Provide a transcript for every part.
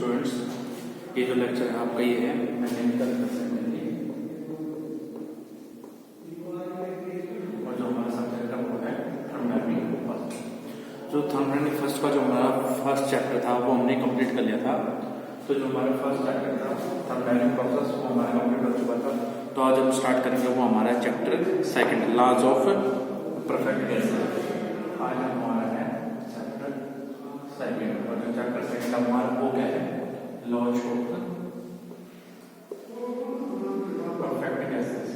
Students, ये जो lecture है आपका ये है मैकेनिकल असेंबली और जो हमारा सब्जेक्ट है वो है थर्मोडायनामिक फर्स्ट। जो थर्मोडायनामिक फर्स्ट का जो हमारा फर्स्ट चैप्टर था वो हमने कंप्लीट कर लिया था। तो जो हमारा फर्स्ट चैप्टर था थर्मोडायनामिक प्रोसेस वो हमारा कंप्लीट हो चुका था। तो आज हम स्टार्ट करेंगे वो हमारा chapter second, laws of perfect gases. आज हमारा है चैप्टर सेकंड और जो चैप्टर सेकंड हमारा वो क्या है, laws of perfect gases.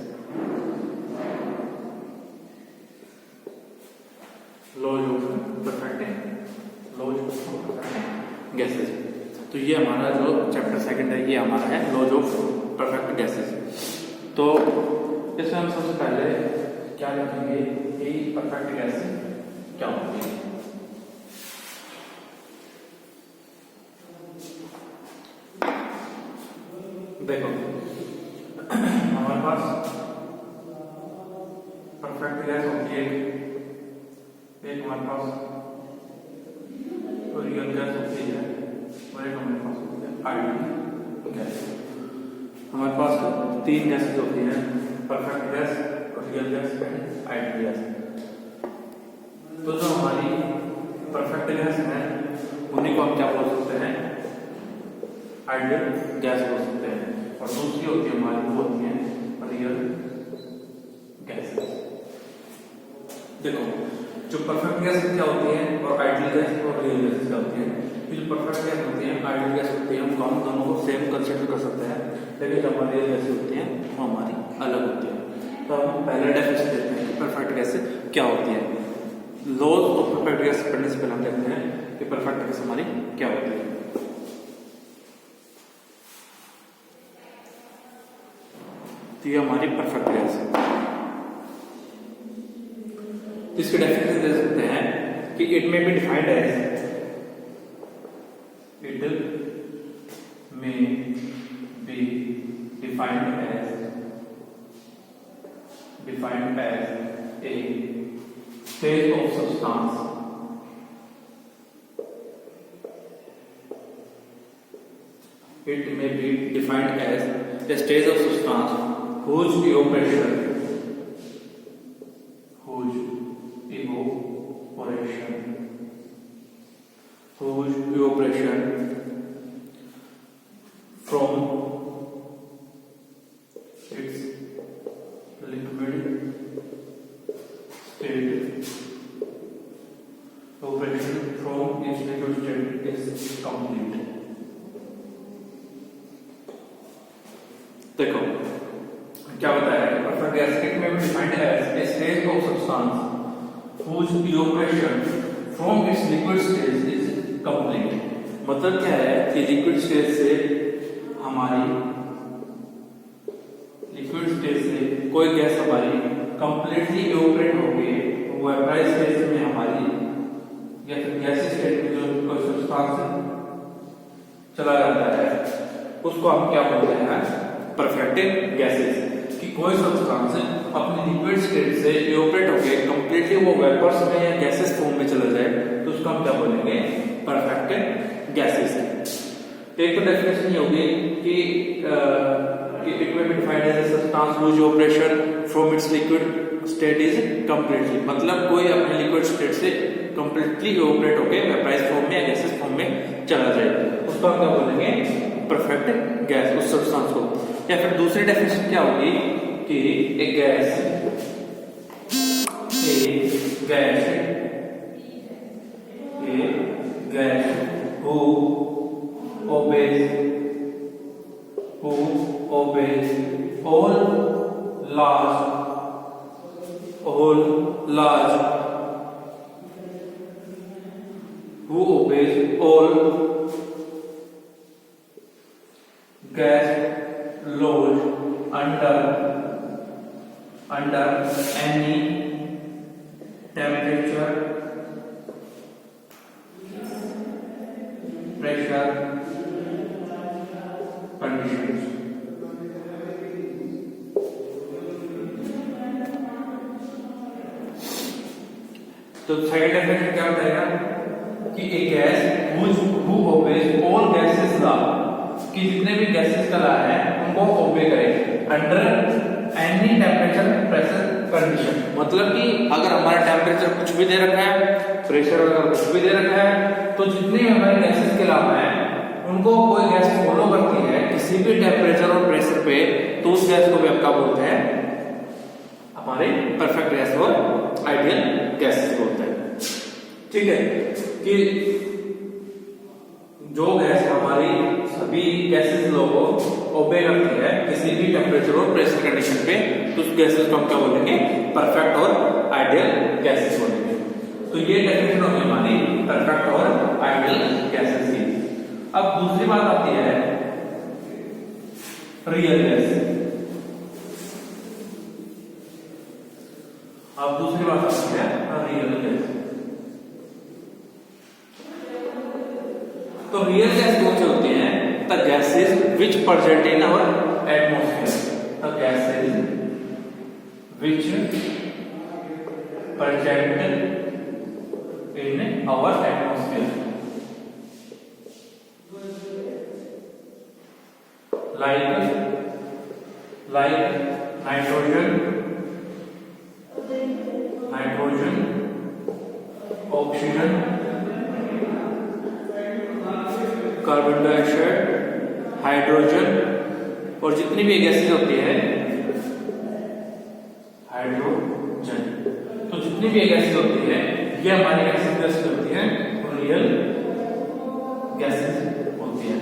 Laws of perfect gases. तो ये हमारा जो चैप्टर सेकंड है ये हमारा है लॉज ऑफ परफेक्ट गैसेस। तो इसमें हम सबसे पहले क्या लिखेंगे कि परफेक्ट गैस क्या होती है। देखो हमारे पास परफेक्ट गैस होती है, एक हमारे पास रियल गैस होती है और एक हमारे पास होती है आइडियल गैस। हमारे पास तीन गैसेस होती हैं, perfect gas, real gas and ideal gas. तो जो हमारी परफेक्ट गैस है उन्हीं को हम क्या बोल सकते हैं, आइडियल गैस बोल सकते हैं। और दूसरी होती है हमारी वो होती है रियल गैसेस। देखो जो परफेक्ट गैस क्या होती है और आइडियल गैस और रियल गैस क्या होती है। जो परफेक्ट गैस होती है, आइडियल गैस होती है, हम दोनों को सेम कंसीडर कर सकते हैं, लेकिन जो हमारी रियल गैस होती है वो हमारी अलग होती है। तो हम पहले डेफिनेशन देखते हैं कि परफेक्ट गैस क्या होती है। लॉज ऑफ परफेक्ट गैस पढ़ने से पहले हम देखते हैं कि परफेक्ट गैस हमारी क्या होती है। तो ये हमारी परफेक्ट गैस है। इसके डेफिनेशन दे सकते हैं कि it may be defined as, it may be defined as a state of substance it may be defined as a state of substance whose evaporation from its liquid state, evaporation from its liquid state is complete. देखो क्या बताया है, perfect gas may be defined as a state of substance whose evaporation from its liquid state is complete। मतलब क्या है कि liquid state से हमारी लिक्विड स्टेट से कोई गैस हमारी कंप्लीटली इवेपोरेट हो गई, वो वेपराइज स्टेट में हमारी या फिर गैसी स्टेट में जो कोई सब्सटेंस चला जाता है उसको हम क्या बोलते हैं, परफेक्ट गैसेस। कि कोई सब्सटेंस अपनी लिक्विड स्टेट से इवेपोरेट हो गए कंप्लीटली वो वेपर्स में या गैसेस फॉर्म में चला जाए तो उसको हम क्या बोलेंगे, परफेक्ट गैसेस है। एक तो डेफिनेशन ये होगी कि it may be defined as a substance which evaporation from its liquid state is completely, मतलब कोई अपने लिक्विड स्टेट से कंप्लीटली इवेपोरेट होके वेपराइज फॉर्म में या गैसेस फॉर्म में चला जाए उसको हम क्या बोलेंगे, परफेक्ट गैस उस सब्सटेंस को। या फिर दूसरी डेफिनेशन क्या होगी कि एक gas who obeys all laws who obeys all gas laws under any temperature, pressure conditions। तो सेकंड डेफिनेशन क्या बताएगा कि a gas who obeys all gases law under any temperature pressure condition, मतलब कि अगर हमारा टेम्परेचर कुछ भी दे रखा है, प्रेशर अगर कुछ भी दे रखा है, तो जितनी भी हमारे गैसेस के अलावा है उनको कोई गैस फॉलो करती है किसी भी टेम्परेचर और प्रेशर पे, तो उस गैस को भी हम क्या बोलते हैं, हमारे परफेक्ट गैस और आइडियल गैसेस बोलते हैं। ठीक है, कि जो गैस हमारी सभी गैसेस लोगों ओबे करती है किसी भी टेम्परेचर और प्रेशर कंडीशन पे, तो उस गैसेस को हम क्या बोलेंगे, परफेक्ट और आइडियल गैसेस बोलेंगे। तो ये डेफिनेशन होगी हमारी परफेक्ट और आइडियल गैसेस की। अब दूसरी बात आती है रियल गैस। अब दूसरी बात आती है रियल गैस। तो रियल गैस कौन सी होती है, the gases which present in our atmosphere, the gases which present in our atmosphere, like nitrogen, oxygen, carbon dioxide, hydrogen, और जितनी भी गैसेस होती है हाइड्रोजन, तो जितनी भी गैसेस होती है ये हमारी गैसेस होती है, रियल गैसेस होती है।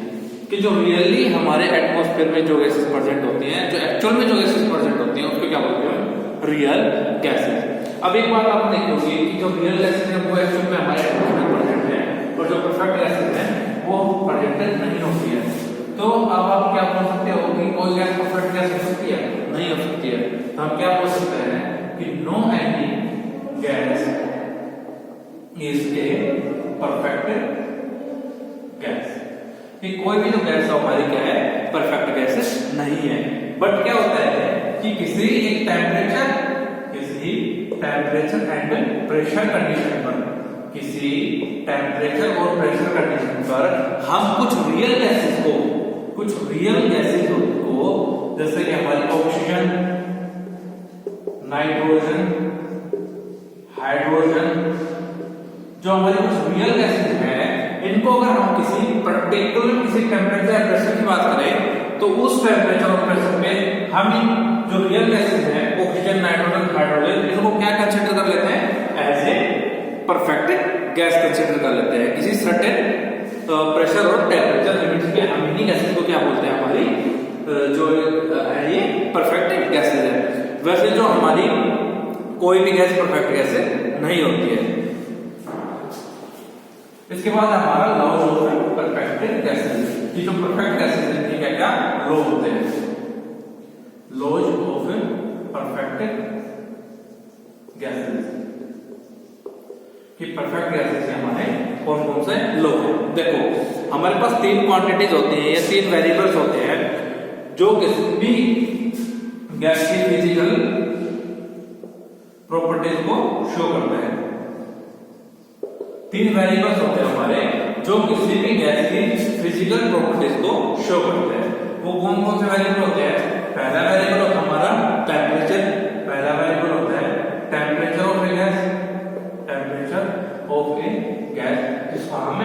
कि जो रियली हमारे एटमॉस्फेयर में जो गैसेस प्रेजेंट होती हैं, जो एक्चुअल में जो गैसेस प्रेजेंट होती हैं, उसको क्या बोलते हैं, रियल गैसेस। अब एक बात आप देखी होगी कि जो रियल गैसेस है वो एक्चुअल में हमारे एटमॉस्फेयर में प्रेजेंट है, और जो परफेक्ट गैसेस है वो प्रेजेंट नहीं होती है। तो अब आप क्या बोल सकते हो कि कोई गैस परफेक्ट गैस हो सकती है, नहीं हो सकती है। तो हम क्या बोल सकते हैं कि no any gas is a perfect gas, कि कोई भी जो गैस हमारी क्या है, परफेक्ट गैसेस नहीं है। बट क्या होता है कि किसी एक टेम्परेचर एंड प्रेशर कंडीशन पर, किसी टेम्परेचर और प्रेशर कंडीशन पर हम कुछ रियल गैसेस को जैसे कि हमारी ऑक्सीजन, नाइट्रोजन, हाइड्रोजन, जो हमारी कुछ रियल गैसेस हैं, इनको अगर हम किसी पर्टिकुलर किसी टेम्परेचर प्रेशर की बात करें, तो उस टेम्परेचर और प्रेशर पे हम जो रियल गैसेस हैं ऑक्सीजन, नाइट्रोजन, हाइड्रोजन, इनको क्या कंसीडर कर लेते हैं, as a perfect gas consider कर लेते हैं। किसी सर्टेन प्रेशर और टेम्परेचर लिमिट्स पे हम इन्हीं गैसेस को क्या बोलते हैं, हमारी जो ये परफेक्ट गैसेस है। वैसे जो हमारी कोई भी गैस परफेक्ट गैस नहीं होती है। इसके बाद हमारा लॉज ऑफ परफेक्ट गैसेस, कि जो परफेक्ट गैसेस हैं क्या क्या लॉ होते हैं, लॉज ऑफ परफेक्ट गैसेस, कि परफेक्ट गैसेस के हमारे कौन कौन से लॉ हैं। देखो हमारे पास तीन क्वांटिटीज होती हैं या तीन वेरिएबल्स होते हैं जो किसी भी गैस की फिजिकल प्रॉपर्टीज को शो करते हैं। तीन वेरिएबल्स होते हैं हमारे जो किसी भी गैस की फिजिकल प्रॉपर्टीज को शो करते हैं। वो कौन कौन से वेरिएबल होते हैं, पहला वेरिएबल होता है हमारा टेम्परेचर, पहला वेरिएबल होता है टेम्परेचर ऑफ ए गैस, जिसको हम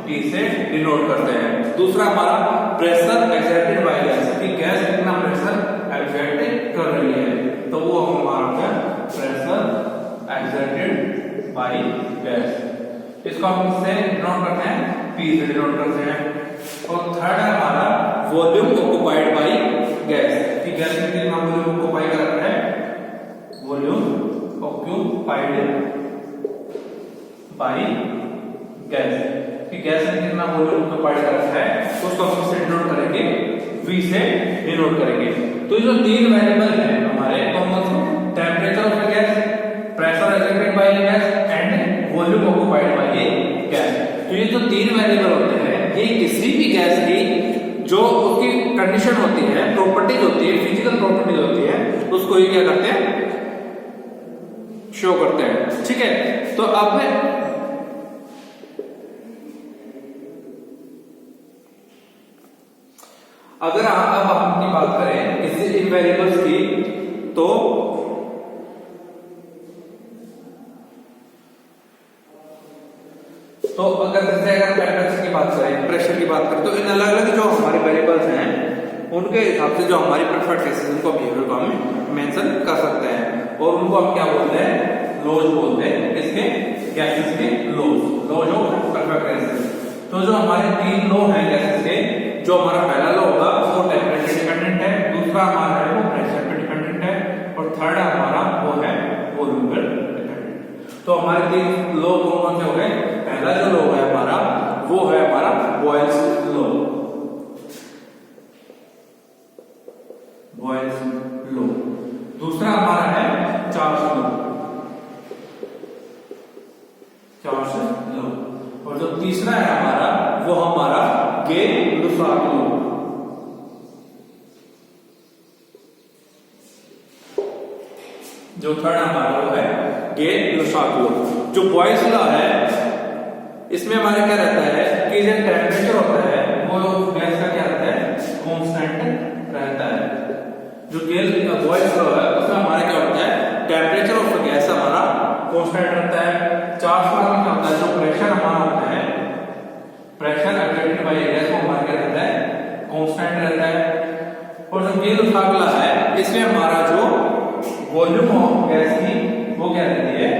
T से डिनोट करते हैं। दूसरा हमारा प्रेशर एक्सर्टेड बाय गैस, कि गैस कितना प्रेशर एक्सर्ट कर रही है, तो वो हमारा क्या, प्रेशर एक्सर्टेड बाय गैस, इसको हम इससे डिनोट करते हैं, P से डिनोट करते हैं। और थर्ड है हमारा वॉल्यूम ऑक्युपाइड बाय गैस, कि गैस ने कितना वॉल्यूम ऑक्युपाई कर रखा है, वॉल्यूम ऑक्युपाइड बाय गैस, कि गैस ने कितना वॉल्यूम ऑक्युपाइड कर रखा है, उसको हम इससे डिनोट करेंगे, V से डिनोट करेंगे। तो ये जो तीन वेरिएबल हैं हमारे कौन कौन से, temperature of gas, pressure exerted by gas and volume occupied by gas. तो ये जो तीन वेरिएबल होते हैं ये किसी भी गैस की जो उसकी कंडीशन होती है, प्रॉपर्टीज होती है, फिजिकल प्रॉपर्टीज होती है, उसको ये क्या करते हैं, शो करते हैं। ठीक है, तो अब अगर अब हम अपनी बात करें किसी इन वेरिएबल्स की, तो अगर जैसे अगर टेम्परेचर की बात करें, प्रेशर की बात करें, तो इन अलग अलग जो हमारे वेरिएबल्स हैं उनके हिसाब से जो हमारी प्रेफर्ड केसेस उनको बिहेवियर को हम मेंशन कर सकते हैं, और उनको हम क्या बोलते हैं, लॉज बोलते हैं। किसके? गैसेस के लॉज ऑफ प्रेफर्ड केसेस। तो जो हमारे 3 लॉ हैं गैसेस के, जो हमारा पहला लॉ होगा वो टेम्परेचर डिपेंडेंट है, दूसरा हमारा है वो प्रेशर पे डिपेंडेंट है, और थर्ड हमारा वो है वॉल्यूम पर डिपेंडेंट। तो हमारे 3 लॉ कौन से हो गए? पहला जो लॉ है हमारा वो है हमारा बॉयल्स लॉ, बॉयल्स लॉ। दूसरा हमारा है चार्ल्स लॉ, चार्ल्स लॉ। और जो तीसरा है हमारा वो हमारा गे-लुसाक लॉ। जो थर्ड हमारा वो है गे-लुसाक लॉ। जो बॉयल्स लॉ है इसमें हमारा क्या रहता है कि जो टेम्परेचर होता है वो गैस का क्या रहता है, कांस्टेंट रहता है। जो बॉयल्स लॉ है उसमें हमारा क्या होता है, टेम्परेचर ऑफ गैस हमारा कांस्टेंट रहता है। चार्ल्स लॉ में क्या होता है, जो प्रेशर हमारा होता है, प्रेशर एक्टिवेटेड बाय गैस वो हमारा क्या रहता है, कांस्टेंट रहता है। और जो गे-लुसाक लॉ है इसमें हमारा जो वॉल्यूम ऑफ गैस की वो क्या रहती है,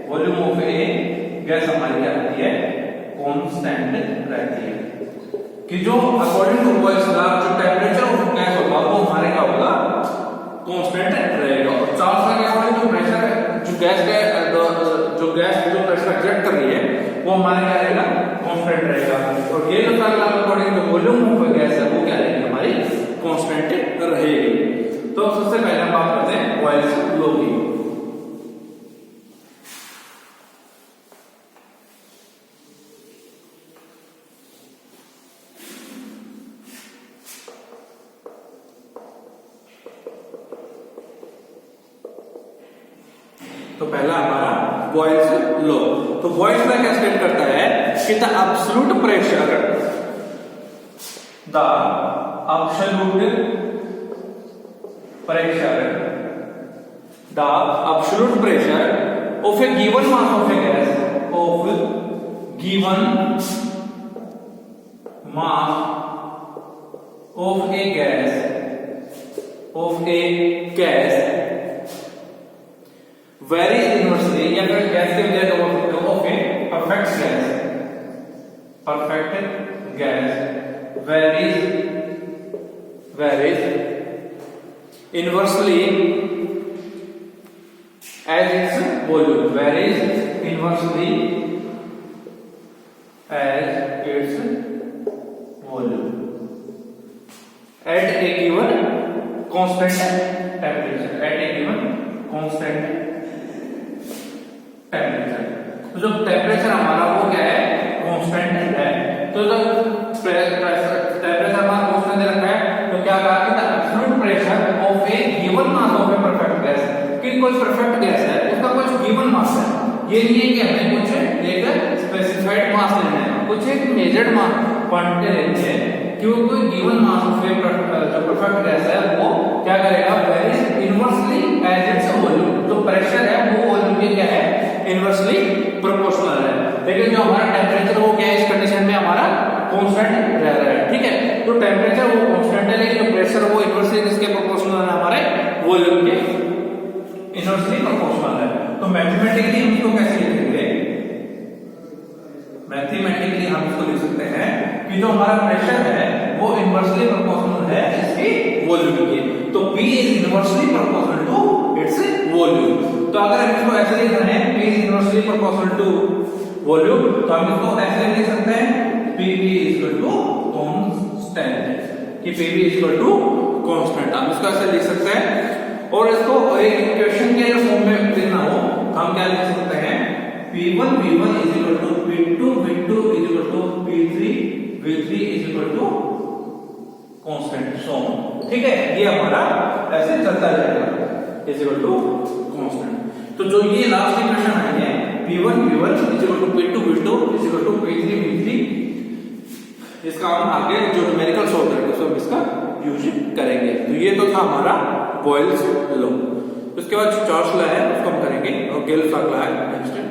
वॉल्यूम ऑफ ए गैस हमारी क्या रहती है, कांस्टेंट रहती है। कि जो अकॉर्डिंग टू बॉयल्स लॉ जो टेम्परेचर ऑफ गैस होगा वो हमारे क्या होगा, कांस्टेंट रहेगा। और चार्ल्स लॉ के अकॉर्डिंग जो प्रेशर जो गैस जो प्रेशर एग्जर्ट कर रही है वो हमारे क्या रहेगा, कांस्टेंट रहेगा। और गे-लुसाक लॉ के अकॉर्डिंग जो वॉल्यूम ऑफ गैस है वो क्या रहेगी, हमारी कांस्टेंट रहेगी। तो सबसे पहले हम बात करते हैं बॉयल्स लॉ की। तो पहला हमारा बॉयल्स लॉ। तो बॉयल्स लॉ क्या स्टेट करता है कि the absolute pressure of a given mass of a gas, of given mass of a gas varies inversely, या फिर गैस के बजाय of a perfect gas varies inversely as its volume, varies inversely as its volume at a given constant temperature, at a given constant temperature। तो जो temperature हमारा वो क्या है, कांस्टेंट है। तो जब टेम्परेचर हमारा कांस्टेंट दे रखा है तो क्या कहा कि the absolute pressure of A given mass of A perfect gas, कि कोई परफेक्ट गैस है उसका कुछ गिवन मास है, ये नहीं है कि हमें कुछ एक स्पेसिफाइड मास लेना है, कुछ एक मेजर्ड मास क्वांटिटी लेनी है, कि वो कोई गिवन मास ऑफ ए जो परफेक्ट गैस है वो क्या करेगा, varies inversely as its volume. जो प्रेशर है वो वॉल्यूम के क्या है, इनवर्सली प्रोपोर्शनल है। लेकिन जो हमारा टेम्परेचर वो क्या है, इस कंडीशन में हमारा कांस्टेंट रह रहा है, ठीक है। तो टेम्परेचर वो कांस्टेंट है, लेकिन जो प्रेशर वो इनवर्सली किसके प्रोपोर्शनल है, हमारे वॉल्यूम के इनवर्सली प्रोपोर्शनल है। तो मैथमेटिकली हम इसको कैसे लिखेंगे, मैथमेटिकली हम इसको लिख सकते हैं कि जो हमारा प्रेशर है वो इनवर्सली प्रोपोर्शनल है इसकी वॉल्यूम के। तो P is inversely proportional to its volume. तो अगर हम इसको ऐसे लिख रहे हैं P is inversely proportional to volume, तो हम इसको ऐसे लिख सकते हैं Pv इक्वल टू कांस्टेंट, कि Pv इक्वल टू कांस्टेंट, हम इसको ऐसे लिख सकते हैं। और इसको एक इक्वेशन के फॉर्म में लिखना हो हम क्या लिख सकते हैं, P1 V1 is equal to P2 V2 is equal to P3 V3 is equal to constant, so ठीक है। ये हमारा ऐसे चलता जाएगा, इज इक्वल टू कांस्टेंट। तो जो ये लास्ट इक्वेशन आई है P1 V1 is equal to P2 V2 is equal to P3 V3 इसका हम आगे जो न्यूमेरिकल सॉल्व करेंगे उसमें हम इसका यूज करेंगे। तो ये तो था हमारा बॉयल्स लॉ। उसके बाद जो चॉर्स लॉ है उसको हम करेंगे और गेल्स लॉ है नेक्स्ट